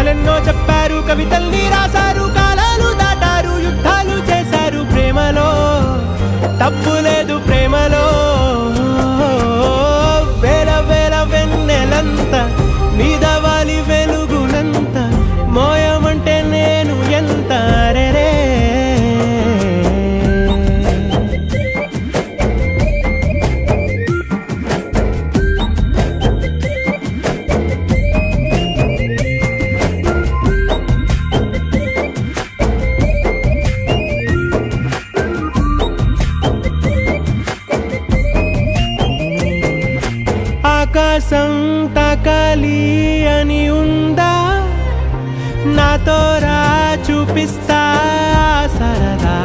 కథలెన్నో చెప్పారు, కవితల్ని రాశారు, కాలాలు దాటారు, యుద్ధాలు చేశారు. ప్రేమలో తప్పు లేదు, ప్రేమలో వేల వేల వెన్నెలంత మీద వాలి వెలుగునంత మోయమంటే నేను ఎంత రే. ఆకాశం తాకాలి అని ఉందా, నాతో రా చూపిస్తా సరదా.